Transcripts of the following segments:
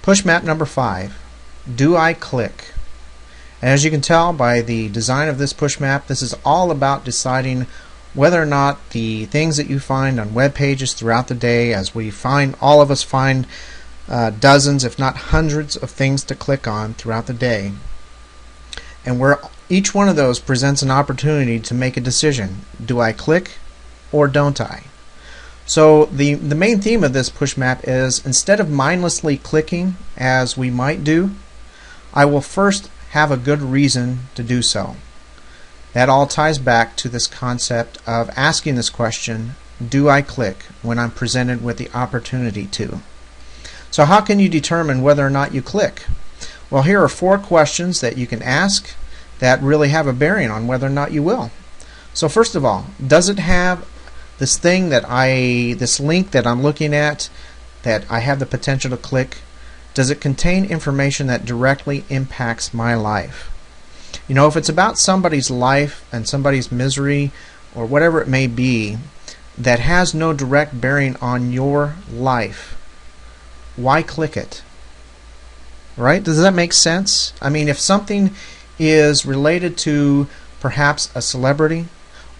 PushMap number 5. Do I click? And as you can tell by the design of this push map, this is all about deciding whether or not the things that you find on web pages throughout the day, as we find, all of us find dozens if not hundreds of things to click on throughout the day, and where each one of those presents an opportunity to make a decision. Do I click or don't I? So the main theme of this push map is, instead of mindlessly clicking as we might do, I will first have a good reason to do so. That all ties back to this concept of asking this question, do I click, when I'm presented with the opportunity to. So how can you determine whether or not you click? Well, here are 4 questions that you can ask that really have a bearing on whether or not you will. So first of all, does it have this thing that this link that I'm looking at that I have the potential to click? Does it contain information that directly impacts my life? You know, if it's about somebody's life and somebody's misery or whatever it may be that has no direct bearing on your life, why click it? Right? Does that make sense? I mean, if something is related to perhaps a celebrity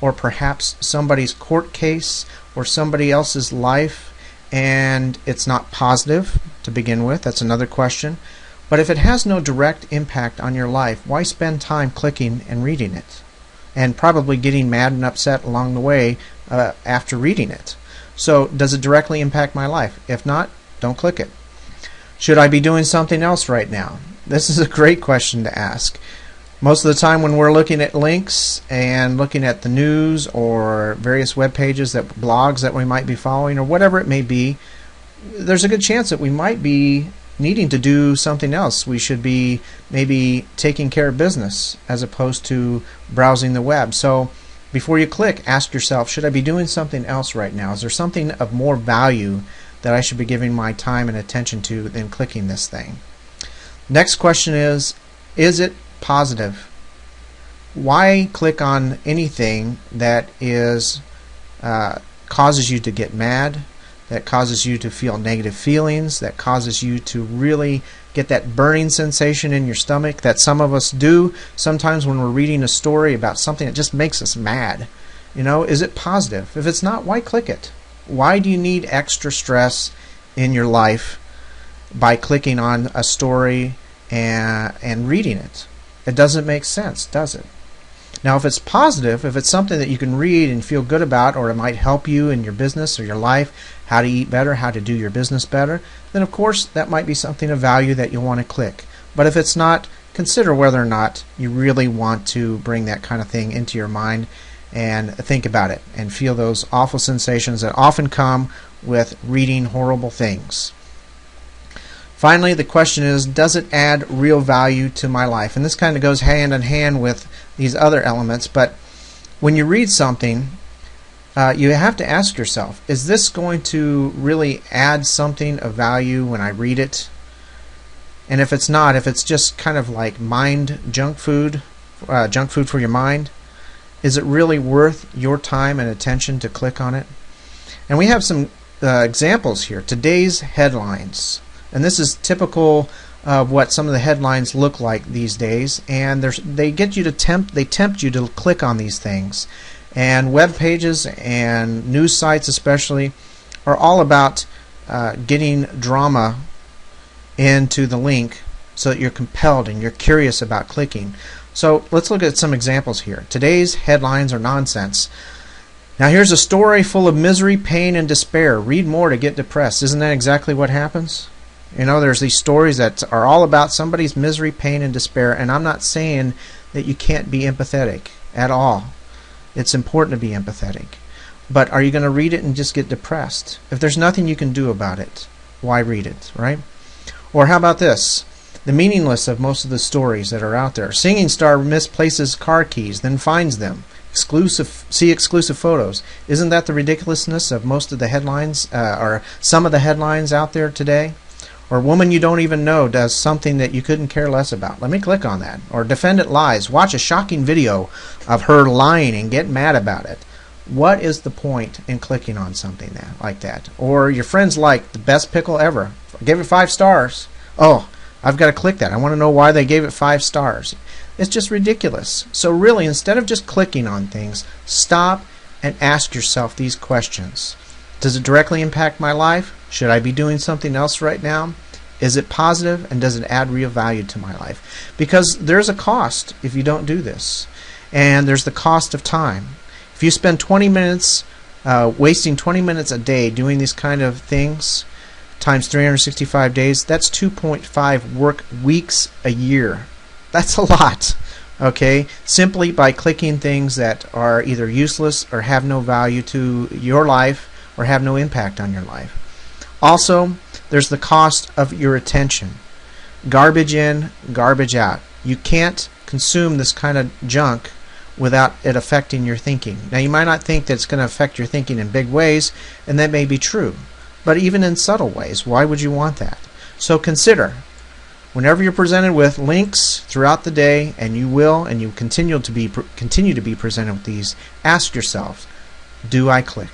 or perhaps somebody's court case or somebody else's life, and it's not positive to begin with, that's another question. But if it has no direct impact on your life, why spend time clicking and reading it? And probably getting mad and upset along the way after reading it. So does it directly impact my life? If not, don't click it. Should I be doing something else right now? This is a great question to ask. Most of the time when we're looking at links and looking at the news or various web pages, blogs that we might be following or whatever it may be, there's a good chance that we might be needing to do something else. We should be maybe taking care of business as opposed to browsing the web. So before you click, ask yourself, should I be doing something else right now? Is there something of more value that I should be giving my time and attention to than clicking this thing? Next question is it positive? Why click on anything that is causes you to get mad, that causes you to feel negative feelings, that causes you to really get that burning sensation in your stomach that some of us do sometimes when we're reading a story about something that just makes us mad? You know, is it positive? If it's not, why click it? Why do you need extra stress in your life by clicking on a story and reading it? It doesn't make sense, does it? Now, if it's positive, if it's something that you can read and feel good about, or it might help you in your business or your life, how to eat better, how to do your business better, then of course that might be something of value that you'll want to click. But if it's not, consider whether or not you really want to bring that kind of thing into your mind and think about it and feel those awful sensations that often come with reading horrible things. Finally, the question is, does it add real value to my life? And this kind of goes hand in hand with these other elements, but when you read something, you have to ask yourself, is this going to really add something of value when I read it? And if it's not, if it's just kind of like junk food for your mind, is it really worth your time and attention to click on it? And we have some examples here. Today's headlines. And this is typical of what some of the headlines look like these days, and they tempt you to click on these things. And web pages and news sites especially are all about getting drama into the link so that you're compelled and you're curious about clicking. So let's look at some examples here. Today's headlines are nonsense. Now here's a story full of misery, pain, and despair. Read more to get depressed. Isn't that exactly what happens? You know, there's these stories that are all about somebody's misery, pain, and despair, and I'm not saying that you can't be empathetic at all. It's important to be empathetic. But are you going to read it and just get depressed? If there's nothing you can do about it, why read it, right? Or how about this? The meaningless of most of the stories that are out there. Singing star misplaces car keys, then finds them. See exclusive photos. Isn't that the ridiculousness of most of the headlines, or some of the headlines out there today? Or woman you don't even know does something that you couldn't care less about. Let me click on that. Or defendant lies. Watch a shocking video of her lying and get mad about it. What is the point in clicking on something like that? Or your friends like the best pickle ever. Give it 5 stars. Oh, I've got to click that. I want to know why they gave it 5 stars. It's just ridiculous. So really, instead of just clicking on things, stop and ask yourself these questions. Does it directly impact my life? Should I be doing something else right now? Is it positive, and does it add real value to my life? Because there's a cost if you don't do this. And there's the cost of time. If you spend 20 minutes, wasting 20 minutes a day doing these kind of things, times 365 days, that's 2.5 work weeks a year. That's a lot, okay? Simply by clicking things that are either useless or have no value to your life or have no impact on your life. Also, there's the cost of your attention. Garbage in, garbage out. You can't consume this kind of junk without it affecting your thinking. Now, you might not think that it's going to affect your thinking in big ways, and that may be true. But even in subtle ways, why would you want that? So consider, whenever you're presented with links throughout the day, and you will, and you continue to be presented with these, ask yourself, do I click?